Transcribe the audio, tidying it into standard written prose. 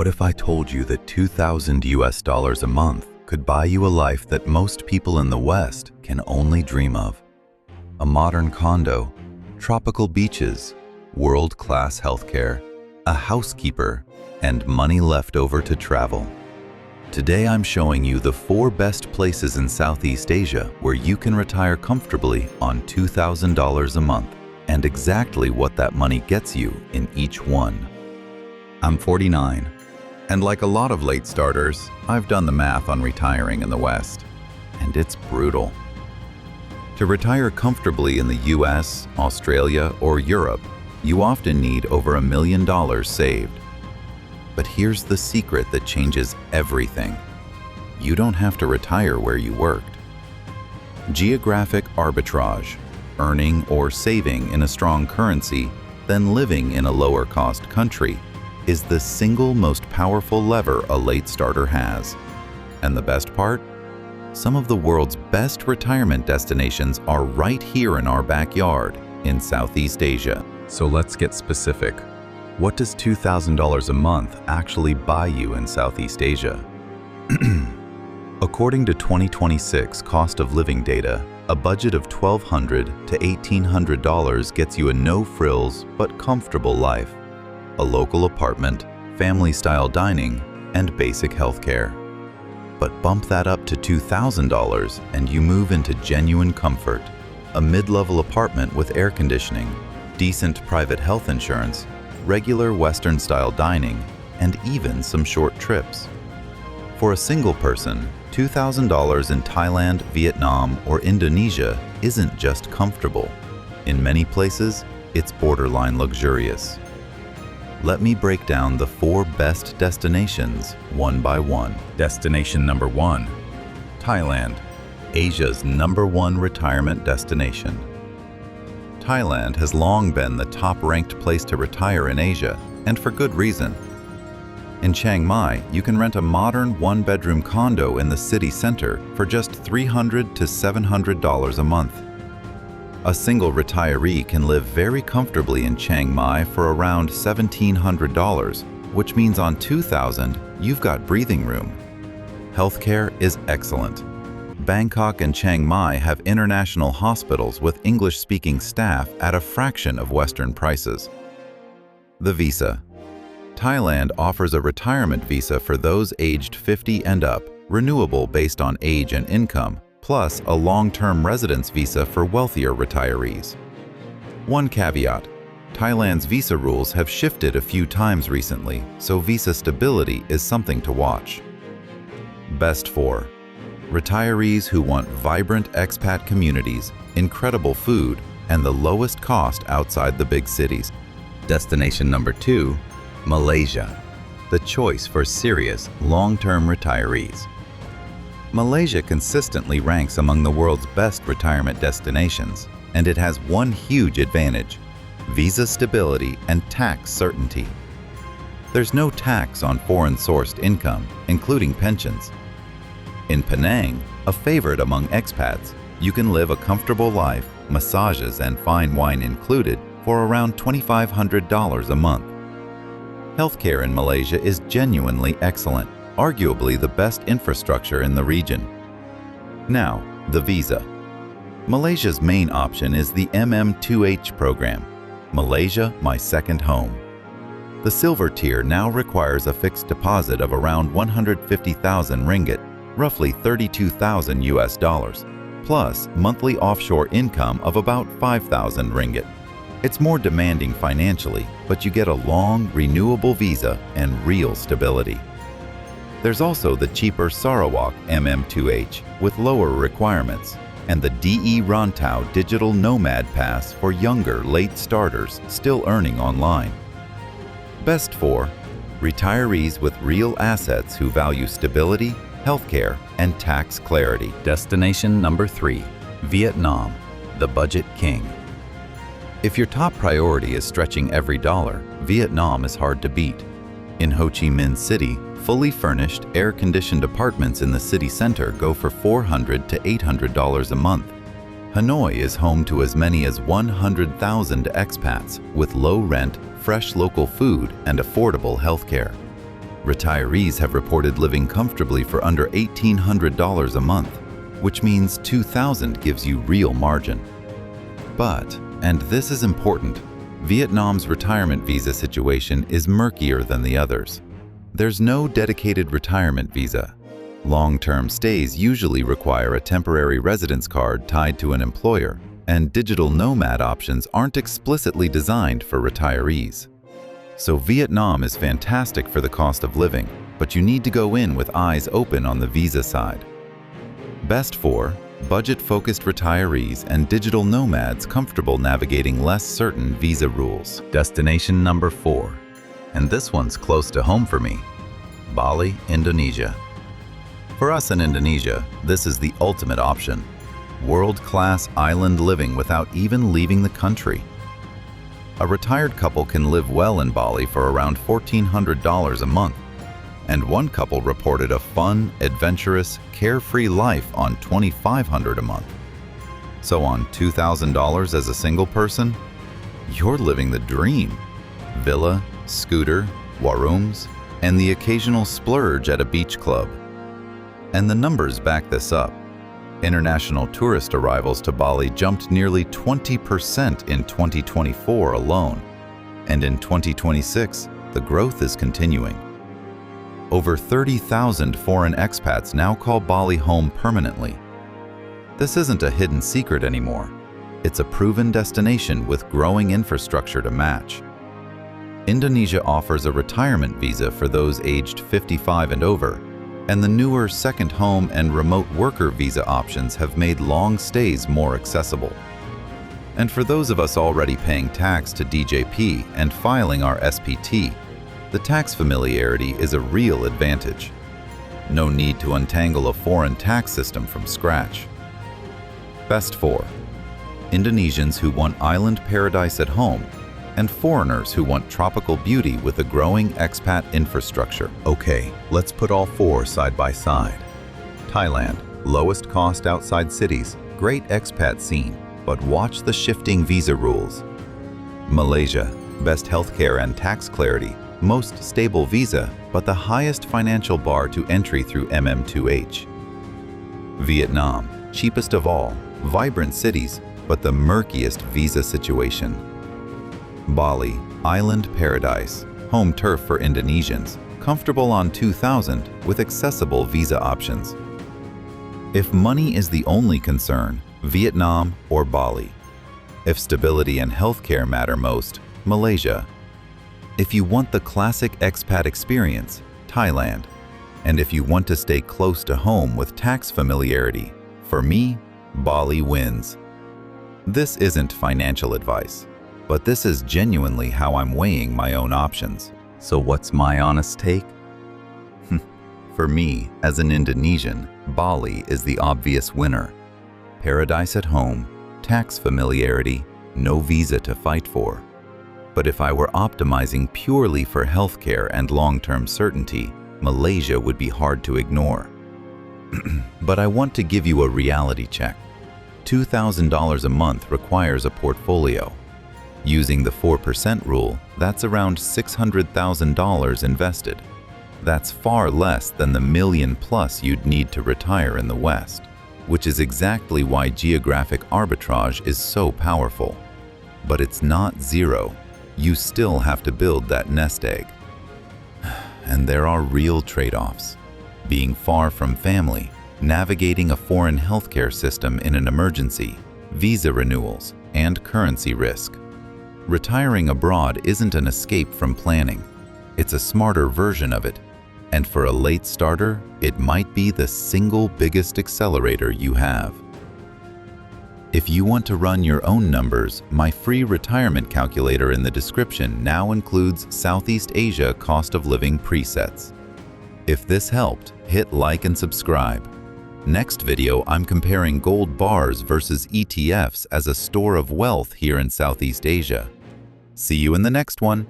What if I told you that $2,000 a month could buy you a life that most people in the West can only dream of? A modern condo, tropical beaches, world-class healthcare, a housekeeper, and money left over to travel. Today I'm showing you the 4 best places in Southeast Asia where you can retire comfortably on $2,000 a month, and exactly what that money gets you in each one. I'm 49, and like a lot of late starters, I've done the math on retiring in the West, and it's brutal. To retire comfortably in the US, Australia, or Europe, you often need over $1 million saved. But here's the secret that changes everything. You don't have to retire where you worked. Geographic arbitrage, earning or saving in a strong currency, then living in a lower-cost country, is the single most powerful lever a late starter has. And the best part? Some of the world's best retirement destinations are right here in our backyard in Southeast Asia. So let's get specific. What does $2,000 a month actually buy you in Southeast Asia? According to 2026 cost of living data, a budget of $1,200 to $1,800 gets you a no-frills but comfortable life, a local apartment, family-style dining, and basic health care. But bump that up to $2,000 and you move into genuine comfort, a mid-level apartment with air conditioning, decent private health insurance, regular Western-style dining, and even some short trips. For a single person, $2,000 in Thailand, Vietnam, or Indonesia isn't just comfortable. In many places, it's borderline luxurious. Let me break down the 4 best destinations one by one. Destination number 1, Thailand, Asia's #1 retirement destination. Thailand has long been the top-ranked place to retire in Asia, and for good reason. In Chiang Mai, you can rent a modern 1-bedroom condo in the city center for just $300 to $700 a month. A single retiree can live very comfortably in Chiang Mai for around $1,700, which means on $2,000, you've got breathing room. Healthcare is excellent. Bangkok and Chiang Mai have international hospitals with English-speaking staff at a fraction of Western prices. The visa. Thailand offers a retirement visa for those aged 50 and up, renewable based on age and income, plus a long-term residence visa for wealthier retirees. One caveat: Thailand's visa rules have shifted a few times recently, so visa stability is something to watch. Best 4. Retirees who want vibrant expat communities, incredible food, and the lowest cost outside the big cities. Destination number 2, Malaysia, the choice for serious, long-term retirees. Malaysia consistently ranks among the world's best retirement destinations, and it has one huge advantage: visa stability and tax certainty. There's no tax on foreign-sourced income, including pensions. In Penang, a favorite among expats, you can live a comfortable life, massages and fine wine included, for around $2,500 a month. Healthcare in Malaysia is genuinely excellent, arguably the best infrastructure in the region. Now, the visa. Malaysia's main option is the MM2H program, Malaysia My Second Home. The silver tier now requires a fixed deposit of around 150,000 ringgit, roughly $32,000, plus monthly offshore income of about 5,000 ringgit. It's more demanding financially, but you get a long, renewable visa and real stability. There's also the cheaper Sarawak MM2H with lower requirements, and the DE Rantau Digital Nomad Pass for younger, late starters still earning online. Best 4. Retirees with real assets who value stability, healthcare, and tax clarity. Destination number 3, Vietnam, the budget king. If your top priority is stretching every dollar, Vietnam is hard to beat. In Ho Chi Minh City, fully furnished, air-conditioned apartments in the city center go for $400 to $800 a month. Hanoi is home to as many as 100,000 expats with low rent, fresh local food, and affordable healthcare. Retirees have reported living comfortably for under $1,800 a month, which means $2,000 gives you real margin. But, and this is important, Vietnam's retirement visa situation is murkier than the others. There's no dedicated retirement visa. Long-term stays usually require a temporary residence card tied to an employer, and digital nomad options aren't explicitly designed for retirees. So Vietnam is fantastic for the cost of living, but you need to go in with eyes open on the visa side. Best for budget-focused retirees and digital nomads comfortable navigating less certain visa rules. Destination number 4, and this one's close to home for me, Bali, Indonesia. For us in Indonesia, this is the ultimate option. World-class island living without even leaving the country. A retired couple can live well in Bali for around $1,400 a month, and one couple reported a fun, adventurous, carefree life on $2,500 a month. So on $2,000 as a single person, you're living the dream. Villa, scooter, warungs, and the occasional splurge at a beach club. And the numbers back this up. International tourist arrivals to Bali jumped nearly 20% in 2024 alone, and in 2026, the growth is continuing. Over 30,000 foreign expats now call Bali home permanently. This isn't a hidden secret anymore. It's a proven destination with growing infrastructure to match. Indonesia offers a retirement visa for those aged 55 and over, and the newer second home and remote worker visa options have made long stays more accessible. And for those of us already paying tax to DJP and filing our SPT, the tax familiarity is a real advantage. No need to untangle a foreign tax system from scratch. Best for Indonesians who want island paradise at home, and foreigners who want tropical beauty with a growing expat infrastructure. Okay, let's put all 4 side by side. Thailand, lowest cost outside cities, great expat scene, but watch the shifting visa rules. Malaysia, best healthcare and tax clarity, most stable visa, but the highest financial bar to entry through MM2H. Vietnam, cheapest of all, vibrant cities, but the murkiest visa situation. Bali, island paradise, home turf for Indonesians, comfortable on $2,000 with accessible visa options. If money is the only concern, Vietnam or Bali. If stability and healthcare matter most, Malaysia. If you want the classic expat experience, Thailand. And if you want to stay close to home with tax familiarity, for me, Bali wins. This isn't financial advice, but this is genuinely how I'm weighing my own options. So what's my honest take? For me, as an Indonesian, Bali is the obvious winner. Paradise at home, tax familiarity, no visa to fight for. But if I were optimizing purely for healthcare and long-term certainty, Malaysia would be hard to ignore. But I want to give you a reality check. $2,000 a month requires a portfolio. Using the 4% rule, that's around $600,000 invested. That's far less than the $1 million+ you'd need to retire in the West, which is exactly why geographic arbitrage is so powerful. But it's not zero. You still have to build that nest egg. And there are real trade-offs. Being far from family, navigating a foreign healthcare system in an emergency, visa renewals, and currency risk. Retiring abroad isn't an escape from planning. It's a smarter version of it. And for a late starter, it might be the single biggest accelerator you have. If you want to run your own numbers, my free retirement calculator in the description now includes Southeast Asia cost of living presets. If this helped, hit like and subscribe. Next video, I'm comparing gold bars versus ETFs as a store of wealth here in Southeast Asia. See you in the next one.